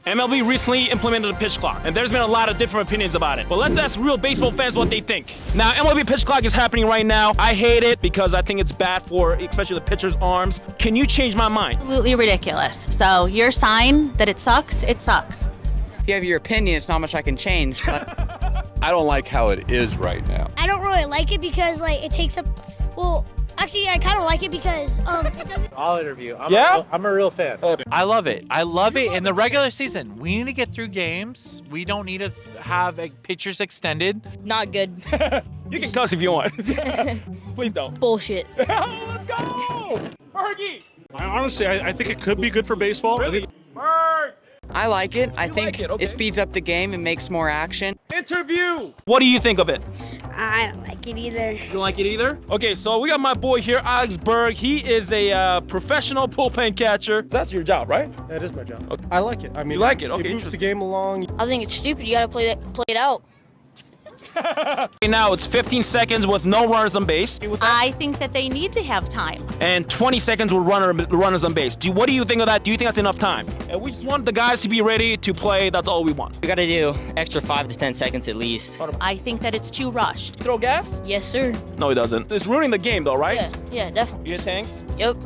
MLB recently implemented a pitch clock, and there's been a lot of different opinions about it. But let's ask real baseball fans what they think. Now, MLB pitch clock is happening right now. I hate it because I think it's bad for especially the pitcher's arms. Can you change my mind? Absolutely ridiculous. So your sign that it sucks, it sucks. If you have your opinion, it's not much I can change. But I don't like how it is right now. I don't really like it because it takes up, actually I kind of like it because it doesn't. I'll interview. I'm a real fan. I love it. I love it in the regular season. We need to get through games. We don't need to have pitchers extended. Not good. You can cuss if you want. Please don't. Bullshit. Let's go! Fergie! Honestly, I think it could be good for baseball. Really? I like it. I think like it, okay. it speeds up the game and makes more action. Interview! What do you think of it? I don't like it either. You don't like it either? Okay, so we got my boy here, Alex Berg. He is a professional bullpen catcher. That's your job, right? That is my job. Okay. I like it. I mean, You like it? Okay, it moves the game along. I think it's stupid. You gotta play it out. Now it's 15 seconds with no runners on base. I think that they need to have time. And 20 seconds with runners on base. What do you think of that? Do you think that's enough time? And we just want the guys to be ready to play. That's all we want. We gotta do extra 5 to 10 seconds at least. I think that it's too rushed. Throw gas? Yes, sir. No, he doesn't. It's ruining the game though, right? Yeah, definitely. You get tanks? Yep.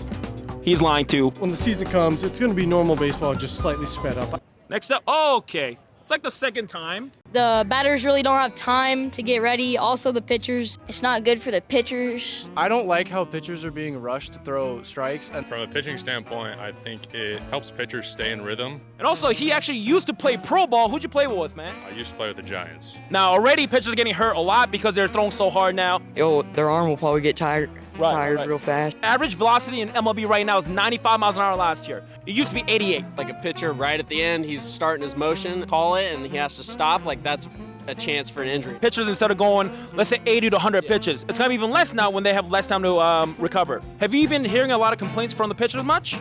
He's lying too. When the season comes, it's going to be normal baseball, just slightly sped up. Next up, okay. It's like the second time. The batters really don't have time to get ready. Also, the pitchers, it's not good for the pitchers. I don't like how pitchers are being rushed to throw strikes. And from a pitching standpoint, I think it helps pitchers stay in rhythm. And also, he actually used to play pro ball. Who'd you play with, man? I used to play with the Giants. Now, already pitchers are getting hurt a lot because they're throwing so hard now. Their arm will probably get tired real fast. Average velocity in MLB right now is 95 miles an hour last year. It used to be 88. Like a pitcher right at the end, he's starting his motion, call it, and he has to stop. Like that's a chance for an injury. Pitchers, instead of going, let's say 80 to 100 pitches, it's gonna be even less now when they have less time to recover. Have you been hearing a lot of complaints from the pitchers much?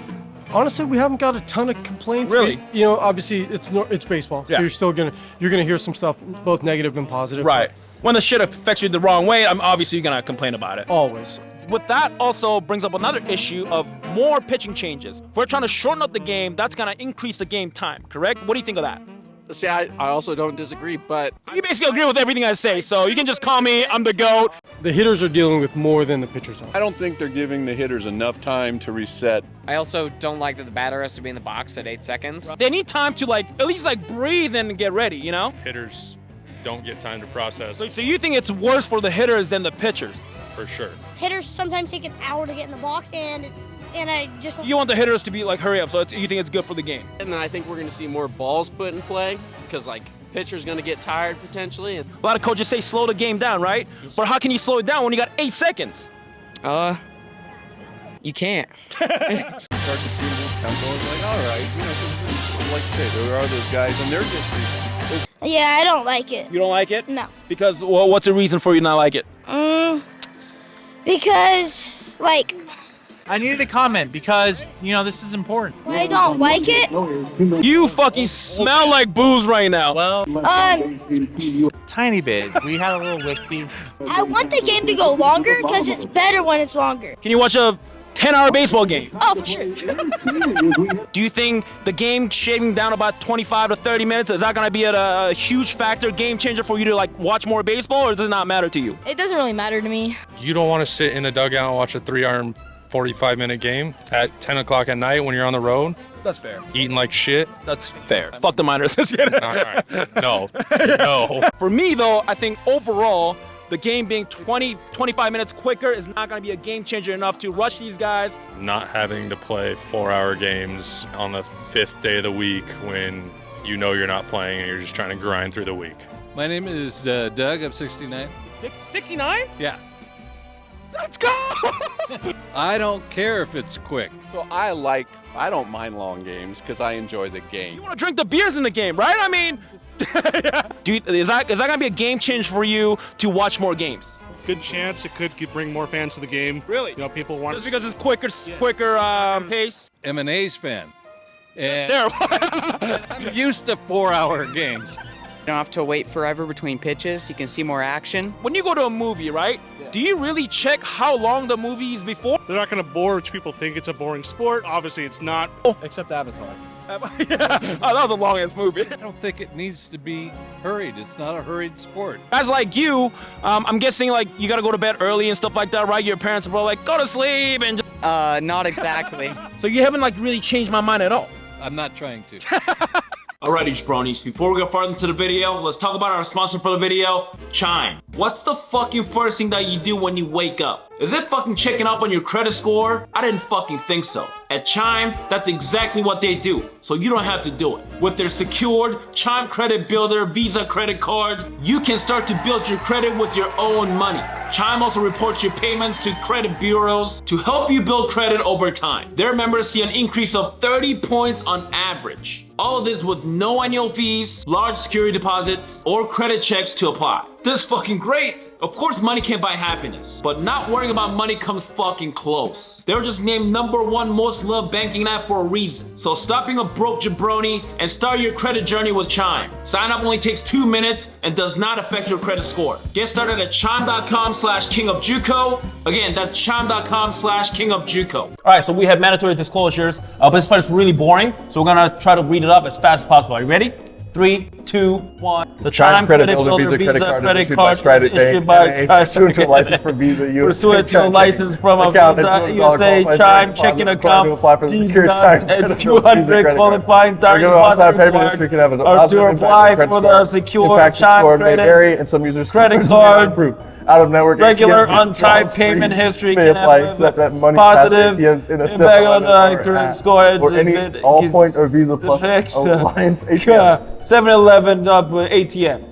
Honestly, we haven't got a ton of complaints. Really? Obviously, it's baseball, so you're gonna hear some stuff, both negative and positive. Right. When the shit affects you the wrong way, I'm obviously gonna complain about it. Always. With that also brings up another issue of more pitching changes. If we're trying to shorten up the game, that's gonna increase the game time, correct? What do you think of that? See, I also don't disagree, but You basically agree with everything I say, so you can just call me, I'm the GOAT. The hitters are dealing with more than the pitchers are. I don't think they're giving the hitters enough time to reset. I also don't like that the batter has to be in the box at 8 seconds. They need time to at least breathe and get ready, you know? Hitters don't get time to process. So you think it's worse for the hitters than the pitchers? For sure. Hitters sometimes take an hour to get in the box, and I just. You want the hitters to be hurry up, so you think it's good for the game? and then I think we're going to see more balls put in play because pitcher's going to get tired potentially. And A lot of coaches say slow the game down, right? But how can you slow it down when you got 8 seconds? You can't. Start the season, tempo is all right. Like I say, there are those guys, and they're just. Yeah, I don't like it. You don't like it? No. Because what's the reason for you not like it? Because I needed to comment because, this is important. I don't like it. You fucking smell like booze right now. Well, tiny bit. We had a little whiskey. I want the game to go longer because it's better when it's longer. Can you watch a 10-hour baseball game? Oh, for sure. Do you think the game shaving down about 25 to 30 minutes, is that going to be a huge factor, game changer for you to watch more baseball, or does it not matter to you? It doesn't really matter to me. You don't want to sit in the dugout and watch a 3-hour, 45-minute game at 10 o'clock at night when you're on the road. That's fair. Eating like shit. That's fair. Fuck the minors. All right. No. For me, though, I think overall, the game being 25 minutes quicker is not going to be a game changer enough to rush these guys. Not having to play 4-hour games on the 5th day of the week when you're not playing and you're just trying to grind through the week. My name is Doug. I'm 69. 69? Yeah. Let's go! I don't care if it's quick. So I don't mind long games because I enjoy the game. You want to drink the beers in the game, right? I mean, is that going to be a game change for you to watch more games? Good chance it could bring more fans to the game. Really? People want Just because it's quicker pace? M&A's fan. And There. I'm used to 4-hour games. You don't have to wait forever between pitches. You can see more action. When you go to a movie, right? Do you really check how long the movie is before? They're not going to bore, which people think it's a boring sport. Obviously, it's not. Except Avatar. Yeah. Oh, that was a long-ass movie. I don't think it needs to be hurried. It's not a hurried sport. Guys like you, I'm guessing like you gotta go to bed early and stuff like that, right? Your parents are probably like, go to sleep and just... Not exactly. So you haven't like really changed my mind at all. I'm not trying to. Alrighty, jabronis, before we go further into the video, let's talk about our sponsor for the video, Chime. What's the fucking first thing that you do when you wake up? Is it fucking checking up on your credit score? I didn't fucking think so. At Chime, that's exactly what they do, so you don't have to do it. With their secured Chime Credit Builder Visa credit card, you can start to build your credit with your own money. Chime also reports your payments to credit bureaus to help you build credit over time. Their members see an increase of 30 points on average. All of this with no annual fees, large security deposits, or credit checks to apply. This is fucking great. Of course, money can't buy happiness, but not worrying about money comes fucking close. They were just named #1 most loved banking app for a reason. So stop being a broke jabroni and start your credit journey with Chime. Sign up only takes 2 minutes and does not affect your credit score. Get started at chime.com/kingofjuco. Again, that's chime.com/kingofjuco. All right, so we have mandatory disclosures. This part is really boring, so we're gonna try to read it up as fast as possible. Are you ready? 3, 2, 1. The Chime Credit Builder Visa credit card is issued by pursuant to a license from Visa. Pursuant to a license from a Visa USA Chime checking account. These nuts and 200 qualifying direct deposit required or to apply for the secure Chime credit card. Out-of-network regular on-time payment history can apply have except that money positive ATMs in a impact on the credit score or any all point or Visa plus Alliance ATM. 7-Eleven ATM.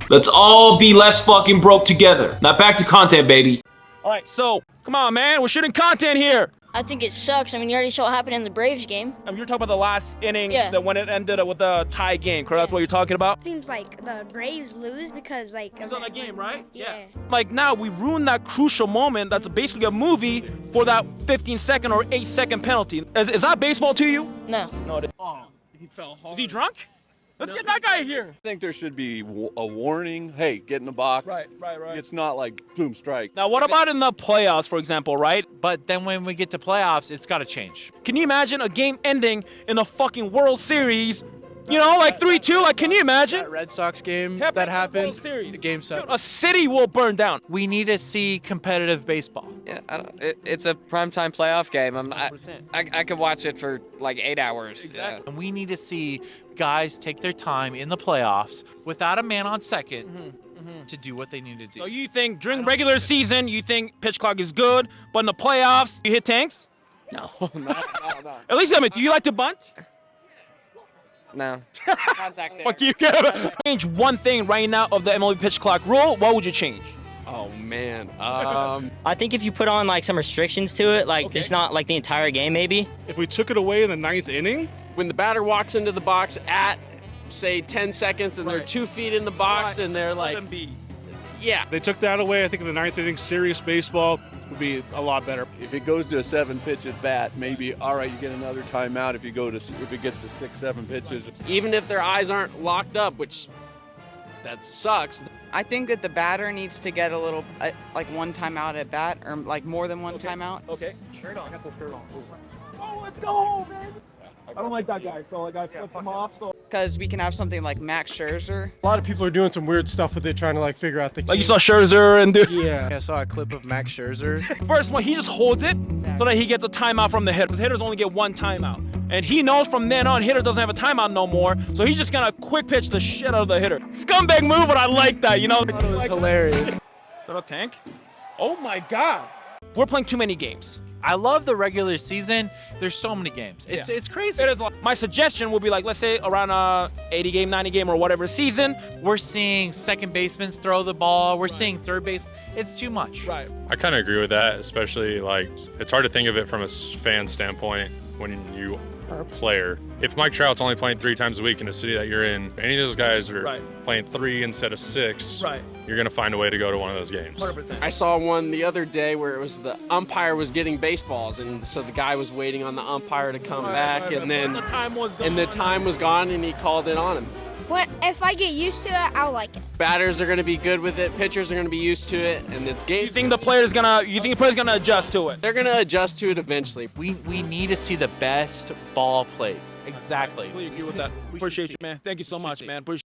Let's all be less fucking broke together. Now back to content, baby. All right, so come on, man, we're shooting content here. I think it sucks. I mean, you already saw what happened in the Braves game. You're talking about the last inning, Yeah. that when it ended with a tie game, correct? That's what you're talking about? Seems like the Braves lose because like It's on the game, right? Yeah. Like now we ruined that crucial moment that's basically a movie for that 15-second or 8-second penalty. Is that baseball to you? No. No, it is. Oh, he fell hard. Is he drunk? Let's get that guy here. I think there should be a warning. Hey, get in the box. Right. It's not like boom, strike. Now, what about in the playoffs, for example, right? But then when we get to playoffs, it's got to change. Can you imagine a game ending in a fucking World Series? You know, like 3-2. Like, can you imagine? That Red Sox game Happened that in the happened, World Series. the game 7. A city will burn down. We need to see competitive baseball. Yeah, it's a primetime playoff game. I could watch it for like 8 hours. Exactly. And we need to see guys take their time in the playoffs without a man on second to do what they need to do. So you think during regular season, you think pitch clock is good, but in the playoffs, you hit tanks? No. At least, I mean, do you like to bunt? No. Contact there. Fuck you. Change one thing right now of the MLB pitch clock rule, what would you change? Oh man. I think if you put on like some restrictions to it, like just not like the entire game maybe. If we took it away in the 9th inning, When the batter walks into the box at say 10 seconds and they're 2 feet in the box and they're like, yeah. if they took that away, I think in the 9th inning, serious baseball would be a lot better. If it goes to a 7-pitch at bat, maybe all right, you get another timeout. If it gets to 6-7 pitches. Even if their eyes aren't locked up, which that sucks. I think that the batter needs to get a little, like one timeout at bat, or like more than one timeout. Okay. Shirt on. I got the shirt on. Oh, let's go, man. I don't like that guy, so like I flipped him off. So Because we can have something like Max Scherzer. A lot of people are doing some weird stuff with it, trying to like figure out the. like you saw Scherzer and dude. Yeah. I saw a clip of Max Scherzer. First one, he just holds it so that he gets a timeout from the hitter. The hitters only get one timeout. And he knows from then on, hitter doesn't have a timeout no more, so he's just gonna quick pitch the shit out of the hitter. Scumbag move, but I like that, you know? It was hilarious. Is that a tank? Oh my God. We're playing too many games. I love the regular season. There's so many games. It's crazy. It is. My suggestion would be like, let's say around a 80 game, 90 game, or whatever season. We're seeing second basemen throw the ball. We're seeing third base. It's too much. Right. I kind of agree with that, especially like it's hard to think of it from a fan standpoint when you are a player. If Mike Trout's only playing 3 times a week in the city that you're in, any of those guys are playing 3 instead of 6, you're going to find a way to go to one of those games. 100%. I saw one the other day where it was the umpire was getting baseballs, and so the guy was waiting on the umpire to come back, and then the time was gone. and the time was gone, and he called it on him. if I get used to it, I'll like it. Batters are going to be good with it. Pitchers are going to be used to it, and it's game. You think the player's gonna adjust to it? They're going to adjust to it eventually. We need to see the best ball played. Exactly. We agree with that. Appreciate you, man. Thank you so much, man. Appreciate